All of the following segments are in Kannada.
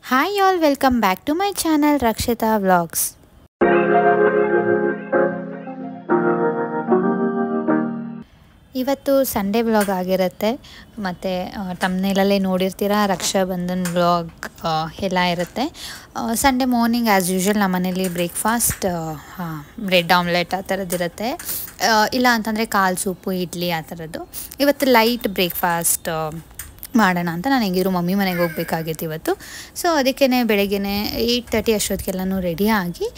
Hi all, welcome back to my channel Rakshita Vlogs. ಇವತ್ತು ಸಂಡೇ ವ್ಲಾಗ್ ಆಗಿರುತ್ತೆ ಮತ್ತು ತಮ್ಮನೇಲಲ್ಲೇ ನೋಡಿರ್ತೀರ ರಕ್ಷಾಬಂಧನ್ ವ್ಲಾಗ್ ಎಲ್ಲ ಇರುತ್ತೆ. ಸಂಡೇ ಮಾರ್ನಿಂಗ್ ಆ್ಯಸ್ ಯೂಶ್ವಲ್ ನಮ್ಮ ಮನೇಲಿ ಬ್ರೇಕ್ಫಾಸ್ಟ್ ಬ್ರೆಡ್ ಆಮ್ಲೆಟ್ ಆ ಥರದ್ದಿರುತ್ತೆ, ಇಲ್ಲ ಅಂತಂದರೆ ಕಾಲು ಸೂಪು ಇಡ್ಲಿ ಆ ಥರದ್ದು. ಇವತ್ತು ಲೈಟ್ ಬ್ರೇಕ್ಫಾಸ್ಟ್ ಮಾಡೋಣ ಅಂತ ನಾನು ಹೆಂಗಿದ್ರು ಮಮ್ಮಿ ಮನೆಗೆ ಹೋಗ್ಬೇಕಾಗಿತ್ತು ಇವತ್ತು. ಸೊ ಅದಕ್ಕೇ ಬೆಳಗ್ಗೆ 8:30 ಅಷ್ಟೊತ್ತಿಗೆಲ್ಲನೂ ರೆಡಿಯಾಗಿ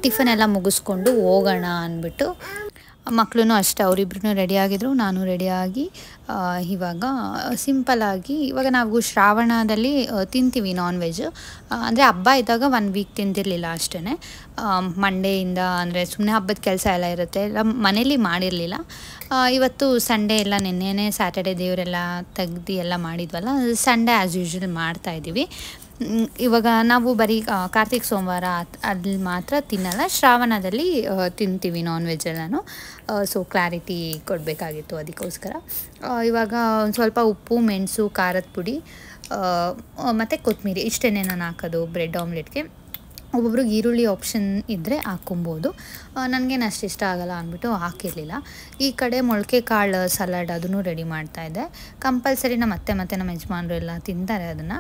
ಟಿಫನ್ ಎಲ್ಲ ಮುಗಿಸ್ಕೊಂಡು ಹೋಗೋಣ ಅಂದ್ಬಿಟ್ಟು ಮಕ್ಕಳು ಅಷ್ಟೇ ಅವರಿಬ್ರು ರೆಡಿಯಾಗಿದ್ದರು, ನಾನು ರೆಡಿಯಾಗಿ ಇವಾಗ ಸಿಂಪಲ್ಲಾಗಿ ಇವಾಗ ನಾವು ಶ್ರಾವಣದಲ್ಲಿ ತಿಂತೀವಿ ನಾನ್ ವೆಜ್. ಅಂದರೆ ಹಬ್ಬ ಇದ್ದಾಗ 1 ವೀಕ್ ತಿಂತಿರಲಿಲ್ಲ ಅಷ್ಟೇ. ಮಂಡೆಯಿಂದ ಅಂದರೆ ಸುಮ್ಮನೆ ಹಬ್ಬದ ಕೆಲಸ ಎಲ್ಲ ಇರುತ್ತೆ, ಎಲ್ಲ ಮನೇಲಿ ಮಾಡಿರಲಿಲ್ಲ. ಇವತ್ತು ಸಂಡೇ ಎಲ್ಲ ನೆನ್ನೆನೇ ಸ್ಯಾಟರ್ಡೇ ದೇವರೆಲ್ಲ ತೆಗ್ದು ಎಲ್ಲ ಮಾಡಿದ್ವಲ್ಲ, ಸಂಡೇ ಆ್ಯಸ್ ಯೂಶ್ವಲ್ ಮಾಡ್ತಾಯಿದ್ದೀವಿ. ಇವಾಗ ನಾವು ಬರೀ ಕಾರ್ತಿಕ್ ಸೋಮವಾರ ಅಲ್ಲಿ ಮಾತ್ರ ತಿನ್ನಲ್ಲ, ಶ್ರಾವಣದಲ್ಲಿ ತಿಂತೀವಿ ನಾನ್ ವೆಜ್ ಎಲ್ಲನೂ. ಸೊ ಕ್ಲಾರಿಟಿ ಕೊಡಬೇಕಾಗಿತ್ತು, ಅದಕ್ಕೋಸ್ಕರ ಇವಾಗ ಒಂದು ಸ್ವಲ್ಪ ಉಪ್ಪು, ಮೆಣಸು, ಖಾರದ ಪುಡಿ ಮತ್ತು ಕೊತ್ತಂಬರಿ ಇಷ್ಟೇ ನಾನು ಹಾಕೋದು ಬ್ರೆಡ್ ಆಮ್ಲೆಟ್ಗೆ. ಒಬ್ಬೊಬ್ರಿಗೆ ಈರುಳ್ಳಿ ಆಪ್ಷನ್ ಇದ್ದರೆ ಹಾಕ್ಕೊಬೋದು, ನನಗೇನು ಅಷ್ಟು ಇಷ್ಟ ಆಗೋಲ್ಲ ಅಂದ್ಬಿಟ್ಟು ಹಾಕಿರಲಿಲ್ಲ. ಈ ಕಡೆ ಮೊಳಕೆ ಕಾಳು ಸಲಾಡ್ ಅದನ್ನು ರೆಡಿ ಮಾಡ್ತಾಯಿದ್ದೆ. ಕಂಪಲ್ಸರಿ ನಮ್ಮ ಅತ್ತೆ ಮತ್ತು ನಮ್ಮ ಯಜಮಾನರು ಎಲ್ಲ ತಿಂತಾರೆ ಅದನ್ನು.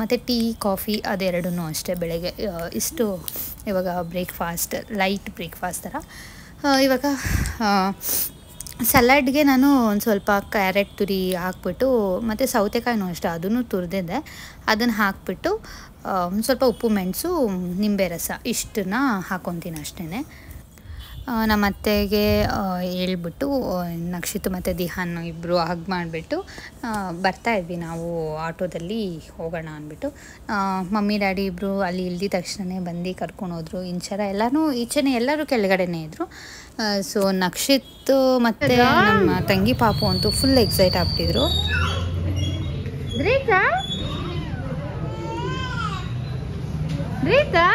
ಮತ್ತು ಟೀ, ಕಾಫಿ ಅದೆರಡೂ ಅಷ್ಟೇ ಬೆಳಗ್ಗೆ. ಇಷ್ಟು ಇವಾಗ ಬ್ರೇಕ್ಫಾಸ್ಟ್, ಲೈಟ್ ಬ್ರೇಕ್ಫಾಸ್ಟ್ ಥರ. ಇವಾಗ ಸಲಾಡ್ಗೆ ನಾನು ಒಂದು ಸ್ವಲ್ಪ ಕ್ಯಾರೆಟ್ ತುರಿ ಹಾಕ್ಬಿಟ್ಟು ಮತ್ತು ಸೌತೆಕಾಯಿನೂ ಅಷ್ಟೇ ಅದನ್ನು ತುರಿದಿದ್ದೆ, ಅದನ್ನು ಹಾಕ್ಬಿಟ್ಟು ಒಂದು ಸ್ವಲ್ಪ ಉಪ್ಪು, ಮೆಣಸು, ನಿಂಬೆ ರಸ ಇಷ್ಟನ್ನ ಹಾಕ್ಕೊತೀನಿ ಅಷ್ಟೇ. ನಮ್ಮ ಅತ್ತೆಗೆ ಹೇಳ್ಬಿಟ್ಟು ನಕ್ಷಿತ್ ಮತ್ತು ದಿಹಾನ್ ಇಬ್ಬರು ಹಗ್ ಮಾಡಿಬಿಟ್ಟು ಬರ್ತಾಯಿದ್ವಿ ನಾವು ಆಟೋದಲ್ಲಿ ಹೋಗೋಣ ಅಂದ್ಬಿಟ್ಟು. ಮಮ್ಮಿ ಡ್ಯಾಡಿ ಇಬ್ಬರು ಅಲ್ಲಿ ಇಳ್ದಿದ ತಕ್ಷಣ ಬಂದು ಕರ್ಕೊಂಡು ಹೋದ್ರು. ಇಂಚರ ಎಲ್ಲನೂ ಈಚೆನೇ ಎಲ್ಲರೂ ಕೆಳಗಡೆನೇ ಇದ್ದರು. ಸೊ ನಕ್ಷಿತ್ ಮತ್ತು ನಮ್ಮ ತಂಗಿ ಪಾಪು ಅಂತೂ ಫುಲ್ ಎಕ್ಸೈಟ್ ಆಗ್ಬಿಟ್ಟಿದ್ರು. Rita Rita,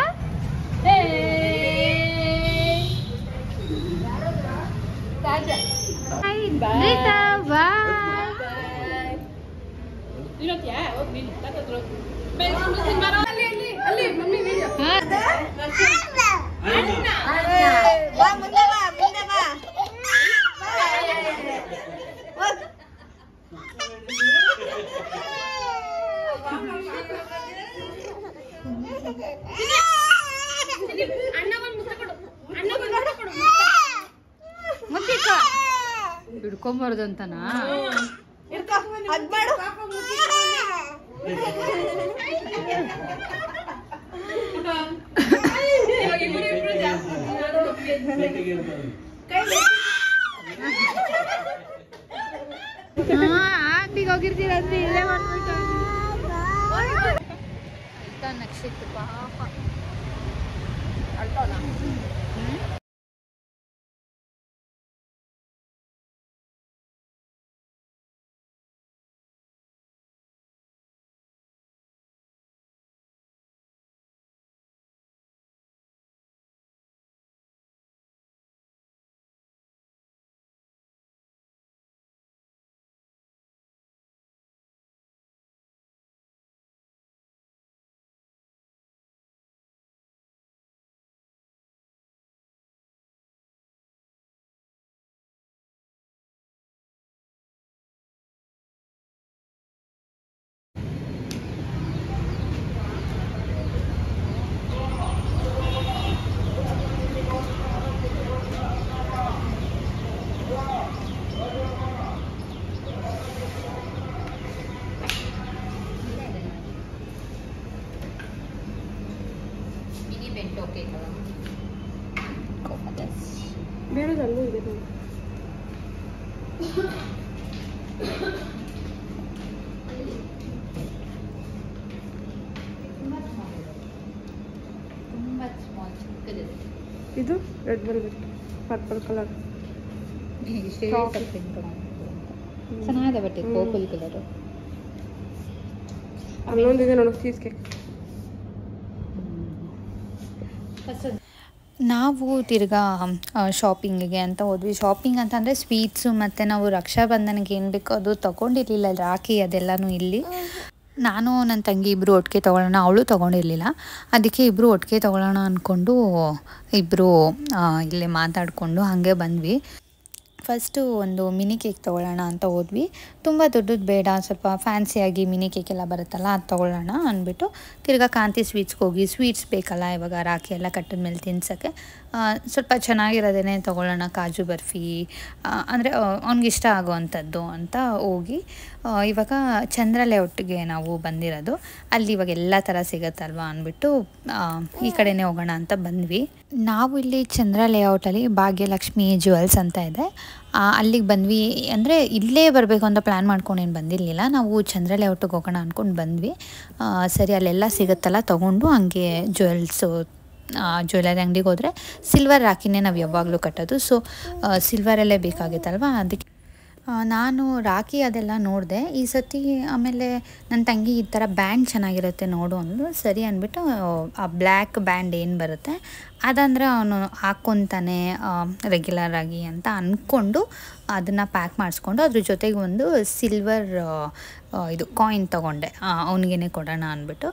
bye. Ali, mami video. Va, munde va. ಹಿಡ್ಕೊಂಬಾರ್ದು ಅಂತನಾ? ಆಂಟಿಗೆ ಹೋಗಿರ್ತೀರಂತೆ ಇಲ್ಲೇ ಮಾಡ್ಬಿಟ್ಟು ನಕ್ಷಿತ್ ಪಾಪ ಅಳ್ತಾಳ. ಬೇಡದಲ್ಲೂ ಇದೆ ತುಂಬ ಸ್ಮಾಲ್ ಚಿಕ್ಕದಿದೆ. ಇದು ರೆಡ್ ವೆಲ್ವೆಟ್ ಪರ್ಪಲ್ ಕಲರ್ ಚೆನ್ನಾಗಿದೆ, ಬಟ್ ಇದು ಪರ್ಪಲ್ ಕಲರು. ಅಲ್ಲೊಂದಿದೆ ನೋಡು ಚೀಸ್ ಕೇಕ್. ನಾವು ತಿರ್ಗಾ ಶಾಪಿಂಗಿಗೆ ಅಂತ ಹೋದ್ವಿ. ಶಾಪಿಂಗ್ ಅಂತಂದರೆ ಸ್ವೀಟ್ಸು ಮತ್ತು ನಾವು ರಕ್ಷಾಬಂಧನಕ್ಕೆ ಏನು ಬೇಕೋ ಅದು ತೊಗೊಂಡಿರಲಿಲ್ಲ, ರಾಖಿ ಅದೆಲ್ಲನೂ ಇಲ್ಲಿ. ನಾನು ನನ್ನ ತಂಗಿ ಇಬ್ಬರು ಒಟ್ಟಿಗೆ ತೊಗೊಳ್ಳೋಣ, ಅವಳು ತೊಗೊಂಡಿರಲಿಲ್ಲ. ಅದಕ್ಕೆ ಇಬ್ಬರು ಒಟ್ಟಿಗೆ ತೊಗೊಳ್ಳೋಣ ಅಂದ್ಕೊಂಡು ಇಬ್ಬರು ಇಲ್ಲೇ ಮಾತಾಡಿಕೊಂಡು ಹಾಗೆ ಬಂದ್ವಿ. ಫಸ್ಟು ಒಂದು ಮಿನಿ ಕೇಕ್ ತೊಗೊಳ್ಳೋಣ ಅಂತ ಹೋದ್ವಿ. ತುಂಬ ದೊಡ್ಡದು ಬೇಡ, ಸ್ವಲ್ಪ ಫ್ಯಾನ್ಸಿಯಾಗಿ ಮಿನಿ ಕೇಕ್ ಎಲ್ಲ ಬರುತ್ತಲ್ಲ ಅದು ತೊಗೊಳ್ಳೋಣ ಅಂದ್ಬಿಟ್ಟು ತಿರ್ಗಾ ಕಾಂತಿ ಸ್ವೀಟ್ಸ್ಗೆ ಹೋಗಿ, ಸ್ವೀಟ್ಸ್ ಬೇಕಲ್ಲ ಇವಾಗ ರಾಖಿ ಎಲ್ಲ ಕಟ್ಟಿದ ಮೇಲೆ ತಿನ್ಸೋಕ್ಕೆ, ಸ್ವಲ್ಪ ಚೆನ್ನಾಗಿರೋದೇ ತೊಗೊಳ್ಳೋಣ, ಕಾಜು ಬರ್ಫಿ ಅಂದರೆ ಅವ್ನಿಗೆ ಇಷ್ಟ ಆಗೋವಂಥದ್ದು ಅಂತ ಹೋಗಿ ಇವಾಗ ಚಂದ್ರ ಲೇಔಟ್ಗೆ ನಾವು ಬಂದಿರೋದು. ಅಲ್ಲಿ ಇವಾಗ ಎಲ್ಲ ಥರ ಸಿಗುತ್ತಲ್ವ ಅಂದ್ಬಿಟ್ಟು ಈ ಕಡೆನೇ ಹೋಗೋಣ ಅಂತ ಬಂದ್ವಿ. ನಾವು ಇಲ್ಲಿ ಚಂದ್ರ ಲೇಔಟಲ್ಲಿ ಭಾಗ್ಯಲಕ್ಷ್ಮಿ ಜ್ಯುವೆಲ್ಸ್ ಅಂತ ಇದೆ, ಅಲ್ಲಿಗೆ ಬಂದ್ವಿ. ಅಂದರೆ ಇಲ್ಲೇ ಬರಬೇಕು ಅಂತ ಪ್ಲ್ಯಾನ್ ಮಾಡ್ಕೊಂಡೇನು ಬಂದಿರಲಿಲ್ಲ, ನಾವು ಚಂದ್ರ ಲೇಔಟಿಗೆ ಹೋಗೋಣ ಅಂದ್ಕೊಂಡು ಬಂದ್ವಿ. ಸರಿ ಅಲ್ಲೆಲ್ಲ ಸಿಗುತ್ತಲ್ಲ ತೊಗೊಂಡು ಹಂಗೆ ಜ್ಯುವೆಲರಿ ಅಂಗಡಿಗೆ ಹೋದರೆ ಸಿಲ್ವರ್ ರಾಖಿನೇ ನಾವು ಯಾವಾಗಲೂ ಕಟ್ಟೋದು. ಸೊ ಸಿಲ್ವರಲ್ಲೇ ಬೇಕಾಗಿತ್ತಲ್ವ, ಅದಕ್ಕೆ ನಾನು ರಾಖಿ ಅದೆಲ್ಲ ನೋಡಿದೆ ಈ ಸತಿ. ಆಮೇಲೆ ನನ್ನ ತಂಗಿ ಈ ಥರ ಬ್ಯಾಂಡ್ ಚೆನ್ನಾಗಿರುತ್ತೆ ನೋಡು ಅಂದು, ಸರಿ ಅಂದ್ಬಿಟ್ಟು ಆ ಬ್ಲ್ಯಾಕ್ ಬ್ಯಾಂಡ್ ಏನು ಬರುತ್ತೆ ಅದಂದರೆ ಅವನು ಹಾಕ್ಕೊತಾನೆ ರೆಗ್ಯುಲರಾಗಿ ಅಂತ ಅಂದ್ಕೊಂಡು ಅದನ್ನು ಪ್ಯಾಕ್ ಮಾಡಿಸ್ಕೊಂಡು ಅದ್ರ ಜೊತೆಗೆ ಒಂದು ಸಿಲ್ವರ್ ಇದು ಕಾಯಿನ್ ತೊಗೊಂಡೆ, ಅವನಿಗೇ ಕೊಡೋಣ ಅಂದ್ಬಿಟ್ಟು.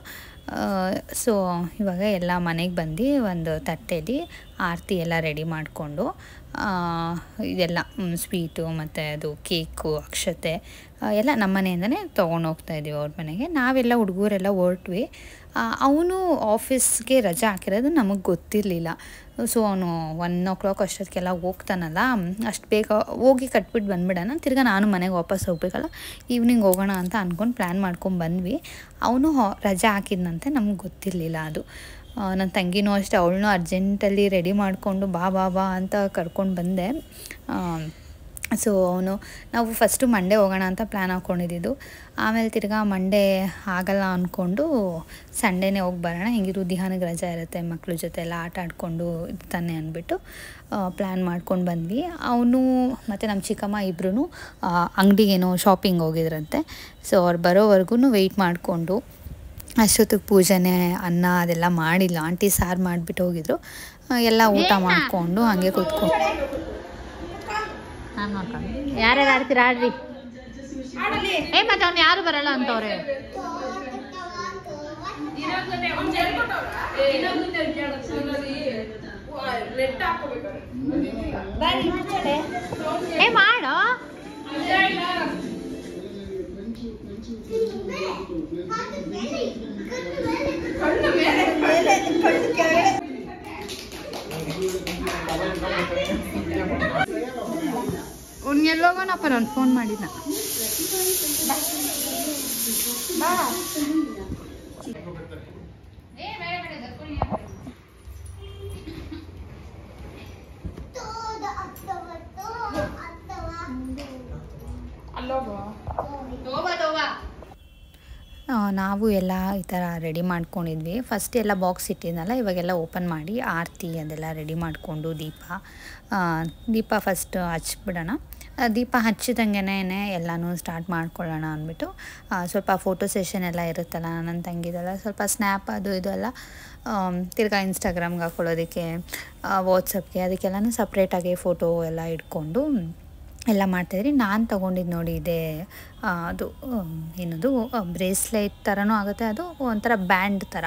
ಸೊ ಇವಾಗ ಎಲ್ಲ ಮನೆಗೆ ಬಂದು ಒಂದು ತಟ್ಟೆಯಲ್ಲಿ ಆರತಿ ಎಲ್ಲ ರೆಡಿ ಮಾಡಿಕೊಂಡು ಇದೆಲ್ಲ ಸ್ವೀಟು ಮತ್ತು ಅದು ಕೇಕು, ಅಕ್ಷತೆ ಎಲ್ಲ ನಮ್ಮ ಮನೆಯಿಂದನೇ ತೊಗೊಂಡು ಹೋಗ್ತಾಯಿದ್ದೀವಿ ಅವ್ರ ಮನೆಗೆ. ನಾವೆಲ್ಲ ಹುಡುಗರೆಲ್ಲ ಹೊರಟ್ವಿ. ಅವನು ಆಫೀಸ್ಗೆ ರಜೆ ಹಾಕಿರೋದು ನಮಗೆ ಗೊತ್ತಿರಲಿಲ್ಲ. ಸೊ ಅವನು 1 o'clock ಅಷ್ಟೊತ್ತಿಗೆಲ್ಲ ಹೋಗ್ತಾನಲ್ಲ, ಅಷ್ಟು ಬೇಗ ಹೋಗಿ ಕಟ್ಬಿಟ್ಟು ಬಂದುಬಿಡೋಣ, ತಿರ್ಗಾ ನಾನು ಮನೆಗೆ ವಾಪಸ್ ಹೋಗ್ಬೇಕಲ್ಲ, ಈವ್ನಿಂಗ್ ಹೋಗೋಣ ಅಂತ ಅಂದ್ಕೊಂಡು ಪ್ಲ್ಯಾನ್ ಮಾಡ್ಕೊಂಡು ಬಂದ್ವಿ. ಅವನು ರಜೆ ಹಾಕಿದ್ನಂತೆ, ನಮ್ಗೆ ಗೊತ್ತಿರಲಿಲ್ಲ ಅದು. ನನ್ನ ತಂಗಿನೂ ಅಷ್ಟೇ, ಅವಳನ್ನೂ ಅರ್ಜೆಂಟಲ್ಲಿ ರೆಡಿ ಮಾಡಿಕೊಂಡು ಬಾ ಬಾ ಬಾ ಅಂತ ಕರ್ಕೊಂಡು ಬಂದೆ. ಸೊ ನಾವು ಫಸ್ಟು ಮಂಡೇ ಹೋಗೋಣ ಅಂತ ಪ್ಲ್ಯಾನ್ ಹಾಕ್ಕೊಂಡಿದ್ದು. ಆಮೇಲೆ ತಿರ್ಗಾ ಮಂಡೇ ಆಗಲ್ಲ ಅಂದ್ಕೊಂಡು ಸಂಡೇನೇ ಹೋಗಿ ಬರೋಣ, ಹೆಂಗಿರು ದಿಹಾನಿಗೆ ರಜೆ ಇರುತ್ತೆ, ಮಕ್ಳ ಜೊತೆ ಎಲ್ಲ ಆಟ ಆಡಿಕೊಂಡು ಇರ್ತಾನೆ ಅಂದ್ಬಿಟ್ಟು ಪ್ಲ್ಯಾನ್ ಮಾಡ್ಕೊಂಡು ಬಂದ್ವಿ. ಅವನು ಮತ್ತು ನಮ್ಮ ಚಿಕ್ಕಮ್ಮ ಇಬ್ಬರೂ ಅಂಗಡಿಗೇನೋ ಶಾಪಿಂಗ್ ಹೋಗಿದ್ರಂತೆ. ಸೊ ಅವ್ರು ಬರೋವರೆಗೂ ವೆಯ್ಟ್ ಮಾಡಿಕೊಂಡು ಅಷ್ಟೊತ್ತಿಗೆ ಪೂಜೆನೇ ಅನ್ನ ಅದೆಲ್ಲ ಮಾಡಿಲ್ಲ, ಆಂಟಿ ಸಾರು ಮಾಡಿಬಿಟ್ಟು ಹೋಗಿದ್ರು. ಎಲ್ಲ ಊಟ ಮಾಡಿಕೊಂಡು ಹಾಗೆ ಕೂತ್ಕೊಂಡು ನಾನು ನೋಡ್ಕೊಂಡು ಯಾರ್ಯಾರು ಆಡ್ತೀರಾ ಆಡ್ರಿ. ಮತ್ತು ಅವ್ನು ಯಾರು ಬರಲ್ಲ ಅಂತವ್ರೆ. ಮಾಡೋ ಅವ್ನಿಗೆಲ್ಲೋಗೋನಪ್ಪ, ನಾನು ಫೋನ್ ಮಾಡಿದ್ನ. ನಾವು ಎಲ್ಲ ಈ ಥರ ರೆಡಿ ಮಾಡ್ಕೊಂಡಿದ್ವಿ. ಫಸ್ಟ್ ಎಲ್ಲ ಬಾಕ್ಸ್ ಇಟ್ಟಿದ್ನಲ್ಲ, ಇವಾಗೆಲ್ಲ ಓಪನ್ ಮಾಡಿ ಆರತಿ ಅದೆಲ್ಲ ರೆಡಿ ಮಾಡಿಕೊಂಡು ದೀಪ ಫಸ್ಟ್ ಹಚ್ಬಿಡೋಣ. ದೀಪ ಹಚ್ಚಿದಂಗೆ ಎಲ್ಲನೂ ಸ್ಟಾರ್ಟ್ ಮಾಡ್ಕೊಳ್ಳೋಣ ಅಂದ್ಬಿಟ್ಟು ಸ್ವಲ್ಪ ಫೋಟೋ ಸೆಷನ್ ಎಲ್ಲ ಇರುತ್ತಲ್ಲ ನನ್ನ ತಂಗಿದೆಲ್ಲ, ಸ್ವಲ್ಪ ಸ್ನ್ಯಾಪ್ ಅದು ಇದೆಲ್ಲ ತಿರ್ಗಾ ಇನ್ಸ್ಟಾಗ್ರಾಮ್ಗೆ ಹಾಕ್ಕೊಳ್ಳೋದಕ್ಕೆ, ವಾಟ್ಸಪ್ಗೆ ಅದಕ್ಕೆಲ್ಲನೂ ಸಪ್ರೇಟಾಗಿ ಫೋಟೋ ಎಲ್ಲ ಇಟ್ಕೊಂಡು ಎಲ್ಲ ಮಾಡ್ತಾಯಿದ್ರಿ. ನಾನು ತೊಗೊಂಡಿದ್ದು ನೋಡಿ ಇದೆ ಅದು ಏನದು ಬ್ರೇಸ್ಲೆಟ್ ಥರನೂ ಆಗುತ್ತೆ, ಅದು ಒಂಥರ ಬ್ಯಾಂಡ್ ಥರ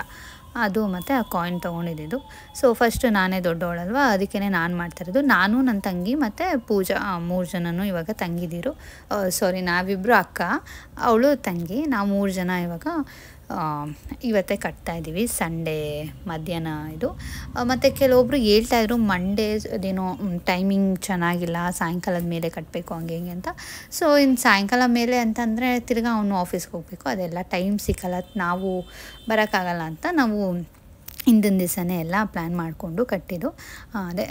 ಅದು, ಮತ್ತು ಆ ಕಾಯಿನ್ ತೊಗೊಂಡಿದ್ದು. ಸೊ ಫಸ್ಟು ನಾನೇ ದೊಡ್ಡವಳಲ್ವ, ಅದಕ್ಕೇ ನಾನು ಮಾಡ್ತಾಯಿರೋದು. ನಾನು ನನ್ನ ತಂಗಿ ಮತ್ತು ಪೂಜಾ 3 ಜನನೂ ಇವಾಗ ತಂಗಿದಿರು. ಸಾರಿ, ನಾವಿಬ್ಬರು ಅಕ್ಕ, ಅವಳು ತಂಗಿ, ನಾವು 3 ಜನ ಇವಾಗ ಇವತ್ತೇ ಕಟ್ತಾಯಿದ್ದೀವಿ ಸಂಡೇ ಮಧ್ಯಾಹ್ನ ಇದು. ಮತ್ತು ಕೆಲವೊಬ್ಬರು ಹೇಳ್ತಾಯಿದ್ರು ಮಂಡೇ ಅದೇನೋ ಟೈಮಿಂಗ್ ಚೆನ್ನಾಗಿಲ್ಲ, ಸಾಯಂಕಾಲದ ಮೇಲೆ ಕಟ್ಟಬೇಕು ಹಂಗೆ ಹಿಂಗೆ ಅಂತ. ಸೊ ಇನ್ನು ಸಾಯಂಕಾಲ ಮೇಲೆ ಅಂತಂದರೆ ತಿರ್ಗಾ ಅವನು ಆಫೀಸ್ಗೆ ಹೋಗಬೇಕು, ಅದೆಲ್ಲ ಟೈಮ್ ಸಿಕ್ಕಲ್ಲ, ನಾವು ಬರೋಕ್ಕಾಗಲ್ಲ ಅಂತ ನಾವು ಹಿಂದಿನ ದಿವಸನೇ ಎಲ್ಲ ಪ್ಲ್ಯಾನ್ ಮಾಡಿಕೊಂಡು ಕಟ್ಟಿದ್ದು. ಅದೇ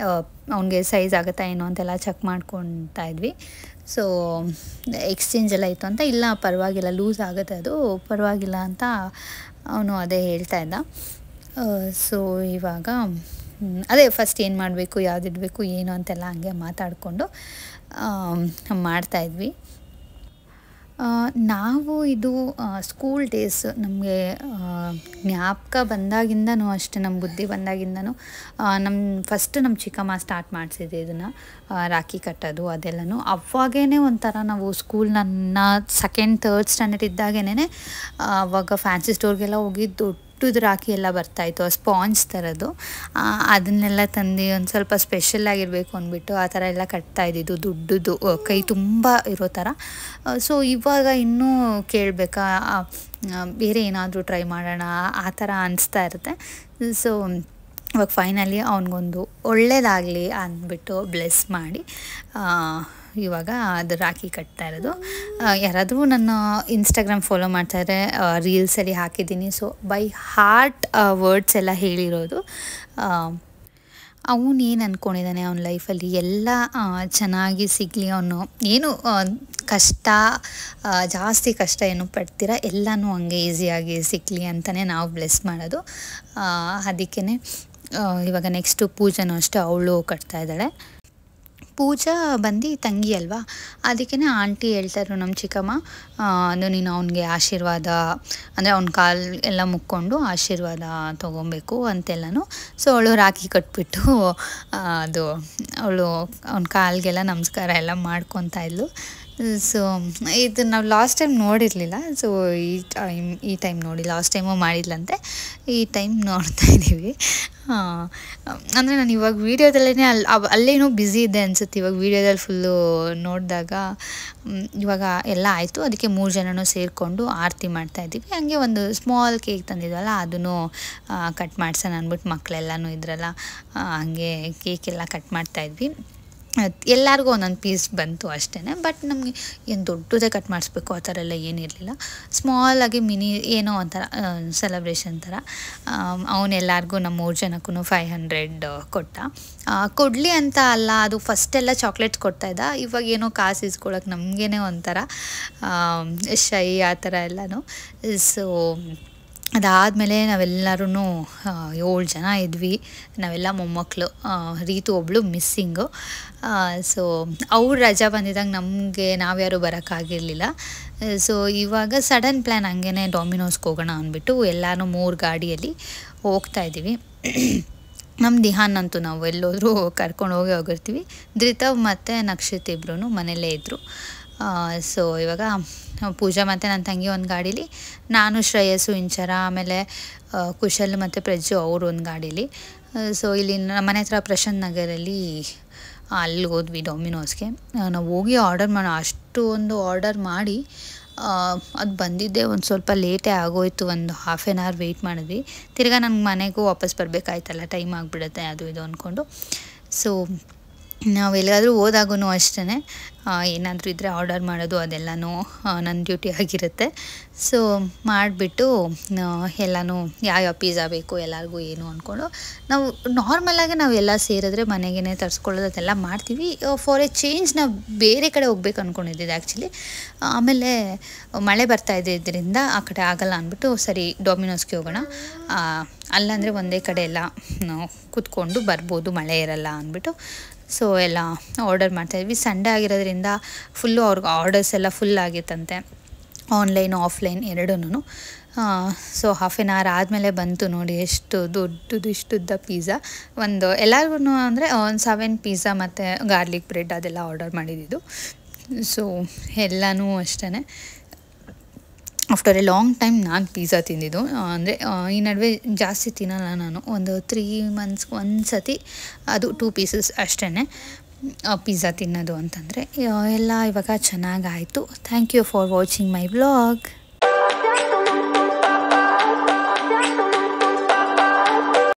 ಅವ್ನಿಗೆ ಸೈಜ್ ಆಗುತ್ತಾ ಏನೋ ಅಂತೆಲ್ಲ ಚೆಕ್ ಮಾಡ್ಕೊತಾ ಇದ್ವಿ. ಸೊ ಎಕ್ಸ್ಚೇಂಜ್ ಎಲ್ಲ ಇತ್ತು ಅಂತ, ಇಲ್ಲ ಪರವಾಗಿಲ್ಲ ಲೂಸ್ ಆಗುತ್ತೆ ಅದು ಪರವಾಗಿಲ್ಲ ಅಂತ ಅವನು ಅದೇ ಹೇಳ್ತಾ ಇದ್ದ. ಸೊ ಇವಾಗ ಅದೇ ಫಸ್ಟ್ ಏನು ಮಾಡಬೇಕು, ಯಾವುದಿಡಬೇಕು ಏನು ಅಂತೆಲ್ಲ ಹಂಗೆ ಮಾತಾಡಿಕೊಂಡು ಮಾಡ್ತಾಯಿದ್ವಿ. ನಾವು ಇದು ಸ್ಕೂಲ್ ಡೇಸ್ ನಮಗೆ ಜ್ಞಾಪಕ ಬಂದಾಗಿಂದನೂ ಅಷ್ಟೇ, ನಮ್ಮ ಬುದ್ಧಿ ಬಂದಾಗಿಂದನೂ ಫಸ್ಟ್ ನಮ್ಮ ಚಿಕ್ಕಮ್ಮ ಸ್ಟಾರ್ಟ್ ಮಾಡಿಸಿದೆ ಇದನ್ನು, ರಾಖಿ ಕಟ್ಟೋದು ಅದೆಲ್ಲನೂ. ಅವಾಗೇ ಒಂಥರ ನಾವು ಸ್ಕೂಲ್ ನನ್ನ ಸೆಕೆಂಡ್ ಥರ್ಡ್ ಸ್ಟ್ಯಾಂಡರ್ಡ್ ಇದ್ದಾಗೇನೆ ಅವಾಗ ಫ್ಯಾನ್ಸಿ ಸ್ಟೋರ್ಗೆಲ್ಲ ಹೋಗಿ ದೊಡ್ಡದು ರಾಖಿ ಎಲ್ಲ ಬರ್ತಾಯಿತ್ತು, ಸ್ಪಾಂಜ್ ಥರದ್ದು. ಅದನ್ನೆಲ್ಲ ತಂದು ಒಂದು ಸ್ವಲ್ಪ ಸ್ಪೆಷಲ್ ಆಗಿರಬೇಕು ಅಂದ್ಬಿಟ್ಟು ಆ ಥರ ಎಲ್ಲ ಕಟ್ತಾಯಿದ್ದಿದ್ದು, ದೊಡ್ಡದು ಕೈ ತುಂಬ ಇರೋ ಥರ. ಸೊ ಇವಾಗ ಇನ್ನೂ ಕೇಳಬೇಕಾ, ಬೇರೆ ಏನಾದರೂ ಟ್ರೈ ಮಾಡೋಣ ಆ ಥರ ಅನಿಸ್ತಾ ಇರುತ್ತೆ. ಸೊ ಇವಾಗ ಫೈನಲಿ ಅವನಿಗೊಂದು ಒಳ್ಳೆಯದಾಗಲಿ ಅಂದ್ಬಿಟ್ಟು ಬ್ಲೆಸ್ ಮಾಡಿ ಇವಾಗ ಅದು ರಾಖಿ ಕಟ್ತಾ ಇರೋದು. ಯಾರಾದರೂ ನನ್ನ ಇನ್ಸ್ಟಾಗ್ರಾಮ್ ಫಾಲೋ ಮಾಡ್ತಾಯಿದ್ರೆ ರೀಲ್ಸಲ್ಲಿ ಹಾಕಿದ್ದೀನಿ. ಸೊ ಬೈ ಹಾರ್ಟ್ ವರ್ಡ್ಸ್ ಎಲ್ಲ ಹೇಳಿರೋದು. ಅವನೇನು ಅಂದ್ಕೊಂಡಿದ್ದಾನೆ ಅವನ ಲೈಫಲ್ಲಿ ಎಲ್ಲ ಚೆನ್ನಾಗಿ ಸಿಗಲಿ, ಅವನು ಏನು ಜಾಸ್ತಿ ಕಷ್ಟ ಏನು ಪಡ್ತೀರ ಎಲ್ಲನೂ ಹಂಗೆ ಈಸಿಯಾಗಿ ಸಿಗಲಿ ಅಂತಲೇ ನಾವು ಬ್ಲೆಸ್ ಮಾಡೋದು. ಅದಕ್ಕೇ ಇವಾಗ ನೆಕ್ಸ್ಟು ಪೂಜನೂ ಅಷ್ಟೇ, ಅವಳು ಕಟ್ತಾ ಇದ್ದಾಳೆ. ಪೂಜಾ ಬಂದು ತಂಗಿ ಅಲ್ವಾ, ಅದಕ್ಕೇ ಆಂಟಿ ಹೇಳ್ತಾಯಿದ್ರು ನಮ್ಮ ಚಿಕ್ಕಮ್ಮ, ಅದು ನೀನು ಅವನಿಗೆ ಆಶೀರ್ವಾದ ಅಂದರೆ ಅವ್ನ ಕಾಲು ಎಲ್ಲ ಮುಕ್ಕೊಂಡು ಆಶೀರ್ವಾದ ತೊಗೊಬೇಕು ಅಂತೆಲ್ಲನೂ. ಸೊ ಅವಳು ರಾಖಿ ಕಟ್ಬಿಟ್ಟು ಅದು ಅವಳು ಅವ್ನ ಕಾಲಿಗೆಲ್ಲ ನಮಸ್ಕಾರ ಎಲ್ಲ ಮಾಡ್ಕೊತಾ ಇದ್ಲು. ಸೊ ಇದು ನಾವು ಲಾಸ್ಟ್ ಟೈಮ್ ನೋಡಿರಲಿಲ್ಲ. ಸೊ ಈ ಟೈಮ್ ನೋಡಿ, ಲಾಸ್ಟ್ ಟೈಮು ಮಾಡಿದ್ಲಂತೆ, ಈ ಟೈಮ್ ನೋಡ್ತಾ ಇದ್ದೀವಿ. ಅಂದರೆ ನಾನು ಇವಾಗ ವೀಡಿಯೋದಲ್ಲೇ ಅಲ್ಲೇನೋ ಬ್ಯುಸಿ ಇದೆ ಅನಿಸುತ್ತೆ. ಇವಾಗ ವೀಡಿಯೋದಲ್ಲಿ ಫುಲ್ಲು ನೋಡಿದಾಗ ಇವಾಗ ಎಲ್ಲ ಆಯಿತು. ಅದಕ್ಕೆ 3 ಜನನೂ ಸೇರಿಕೊಂಡು ಆರತಿ ಮಾಡ್ತಾಯಿದ್ದೀವಿ. ಹಂಗೆ ಒಂದು ಸ್ಮಾಲ್ ಕೇಕ್ ತಂದಿದ್ವಲ್ಲ, ಅದನ್ನು ಕಟ್ ಮಾಡ್ಸೋಣ ಅಂದ್ಬಿಟ್ಟು ಮಕ್ಕಳೆಲ್ಲನೂ ಇದ್ರಲ್ಲ, ಹಂಗೆ ಕೇಕೆಲ್ಲ ಕಟ್ ಮಾಡ್ತಾಯಿದ್ವಿ. ಎಲ್ಲರಿಗೂ ಒಂದೊಂದು ಪೀಸ್ ಬಂತು ಅಷ್ಟೇ. ಬಟ್ ನಮಗೆ ಏನು ದೊಡ್ಡದೇ ಕಟ್ ಮಾಡಿಸ್ಬೇಕು ಆ ಥರ ಎಲ್ಲ ಏನಿರಲಿಲ್ಲ. ಸ್ಮಾಲಾಗಿ ಮಿನಿ ಏನೋ ಒಂಥರ ಸೆಲೆಬ್ರೇಷನ್ ಥರ. ಅವನೆಲ್ಲರಿಗೂ ನಮ್ಮ 3 ಜನಕ್ಕೂ 500 ಕೊಟ್ಟ. ಕೊಡಲಿ ಅಂತ ಅಲ್ಲ, ಅದು ಫಸ್ಟೆಲ್ಲ ಚಾಕ್ಲೇಟ್ಸ್ ಕೊಡ್ತಾಯಿದ್ದ, ಇವಾಗ ಏನೋ ಕಾಸು ಇಸ್ಕೊಳಕ್ಕೆ ನಮಗೇ ಒಂಥರ ಶೈ ಆ ಥರ ಎಲ್ಲನೂ. ಸೊ ಅದಾದಮೇಲೆ ನಾವೆಲ್ಲರೂ 7 ಜನ ಇದ್ವಿ, ನಾವೆಲ್ಲ ಮೊಮ್ಮಕ್ಕಳು. ರೀತು ಒಬ್ಬಳು ಮಿಸ್ಸಿಂಗು. ಸೊ ಅವ್ರು ರಜಾ ಬಂದಿದ್ದಾಗ ನಾವ್ಯಾರು ಬರೋಕ್ಕಾಗಿರಲಿಲ್ಲ. ಸೊ ಇವಾಗ ಸಡನ್ ಪ್ಲ್ಯಾನ್ ಹಂಗೇ ಡಾಮಿನೋಸ್ಗೆ ಹೋಗೋಣ ಅಂದ್ಬಿಟ್ಟು ಎಲ್ಲನೂ 3 ಗಾಡಿಯಲ್ಲಿ ಹೋಗ್ತಾಯಿದ್ದೀವಿ. ನಮ್ಮ ದಿಹಾನ್ ಅಂತೂ ನಾವು ಎಲ್ಲೋದ್ರೂ ಕರ್ಕೊಂಡು ಹೋಗಿರ್ತೀವಿ. ಧೃತವ್ ಮತ್ತು ನಕ್ಷಿತ್ ಇಬ್ಬರೂ ಮನೆಯಲ್ಲೇ ಇದ್ದರು. ಸೊ ಇವಾಗ ಪೂಜಾ ಮತ್ತು ನನ್ನ ತಂಗಿ ಒಂದು ಗಾಡೀಲಿ, ನಾನು ಶ್ರೇಯಸ್ಸು ಇಂಚರ, ಆಮೇಲೆ ಕುಶಲ್ ಮತ್ತು ಪ್ರಜ್ಜು ಅವರು ಒಂದು ಗಾಡೀಲಿ. ಸೊ ಇಲ್ಲಿ ನಮ್ಮ ಮನೆ ಹತ್ರ ಪ್ರಶಾಂತ್ ನಗರಲ್ಲಿ ಅಲ್ಲಿ ಹೋದ್ವಿ ಡಾಮಿನೋಸ್ಗೆ. ನಾವು ಹೋಗಿ ಅಷ್ಟೊಂದು ಆರ್ಡರ್ ಮಾಡಿ ಅದು ಬಂದಿದ್ದೆ ಒಂದು ಸ್ವಲ್ಪ ಲೇಟೇ ಆಗೋಯಿತು. ಒಂದು ಹಾಫ್ ಆನ್ ಅವರ್ ವೆಯ್ಟ್ ಮಾಡಿದ್ವಿ. ತಿರ್ಗಾ ನನಗೆ ಮನೆಗೂ ವಾಪಸ್ ಬರಬೇಕಾಯ್ತಲ್ಲ, ಟೈಮ್ ಆಗಿಬಿಡುತ್ತೆ ಅದು ಇದು ಅಂದ್ಕೊಂಡು. ಸೊ ನಾವು ಎಲ್ಲಾದರೂ ಹೋದಾಗೂ ಅಷ್ಟೇ ಏನಾದರೂ ಇದ್ದರೆ ಆರ್ಡರ್ ಮಾಡೋದು ಅದೆಲ್ಲನೂ ನನ್ನ ಡ್ಯೂಟಿ ಆಗಿರುತ್ತೆ. ಸೊ ಮಾಡಿಬಿಟ್ಟು ಎಲ್ಲನೂ ಯಾವ ಪಿಜ್ಜಾ ಬೇಕು ಎಲ್ಲರಿಗೂ ಏನು ಅಂದ್ಕೊಂಡು ನಾವು ನಾರ್ಮಲಾಗಿ ನಾವೆಲ್ಲ ಸೇರಿದ್ರೆ ಮನೆಗೇ ತರಿಸ್ಕೊಳ್ಳೋದು ಅದೆಲ್ಲ ಮಾಡ್ತೀವಿ. ಫಾರ್ ಎ ಚೇಂಜ್ ನಾವು ಬೇರೆ ಕಡೆ ಹೋಗ್ಬೇಕು ಅಂದ್ಕೊಂಡಿದ್ದಿದ್ದು ಆ್ಯಕ್ಚುಲಿ. ಆಮೇಲೆ ಮಳೆ ಬರ್ತಾಯಿದ್ದರಿಂದ ಆ ಕಡೆ ಆಗಲ್ಲ ಅಂದ್ಬಿಟ್ಟು ಸರಿ ಡಾಮಿನೋಸ್ಗೆ ಹೋಗೋಣ, ಅಲ್ಲಾಂದರೆ ಒಂದೇ ಕಡೆ ಎಲ್ಲ ಕೂತ್ಕೊಂಡು ಬರ್ಬೋದು, ಮಳೆ ಇರಲ್ಲ ಅಂದ್ಬಿಟ್ಟು. ಸೊ ಎಲ್ಲ ಆರ್ಡರ್ ಮಾಡ್ತಾಯಿದ್ವಿ. ಸಂಡೇ ಆಗಿರೋದ್ರಿಂದ ಫುಲ್ಲು ಅವ್ರಿಗೆ ಆರ್ಡರ್ಸ್ ಎಲ್ಲ ಫುಲ್ ಆಗಿತ್ತಂತೆ, ಆನ್ಲೈನು ಆಫ್ಲೈನ್ ಎರಡೂ. ಸೊ ಹಾಫ್ ಆನ್ ಅವರ್ ಆದಮೇಲೆ ಬಂತು ನೋಡಿ ಎಷ್ಟು ದೊಡ್ಡದು ಇಷ್ಟುದ್ದ ಪಿಜ್ಜಾ. ಎಲ್ಲರಿಗೂ ಅಂದರೆ ಒಂದು 7 ಪಿಜ್ಜಾ ಮತ್ತು ಗಾರ್ಲಿಕ್ ಬ್ರೆಡ್ ಅದೆಲ್ಲ ಆರ್ಡರ್ ಮಾಡಿದ್ದು. ಸೊ ಎಲ್ಲನೂ ಅಷ್ಟೇ. ಆಫ್ಟರ್ ಎ ಲಾಂಗ್ ಟೈಮ್ ನಾನು ಪಿಜ್ಜಾ ತಿಂದಿದ್ದು. ಅಂದರೆ ಈ ನಡುವೆ ಜಾಸ್ತಿ ತಿನ್ನಲ್ಲ ನಾನು, ಒಂದು 3 ಮಂತ್ಸ್ಗೆ ಒಂದು ಸತಿ, ಅದು 2 ಪೀಸಸ್ ಅಷ್ಟೇ ಪಿಜ್ಜಾ ತಿನ್ನೋದು ಅಂತಂದರೆ. ಎಲ್ಲ ಇವಾಗ ಚೆನ್ನಾಗಾಯಿತು. Thank you for watching my vlog.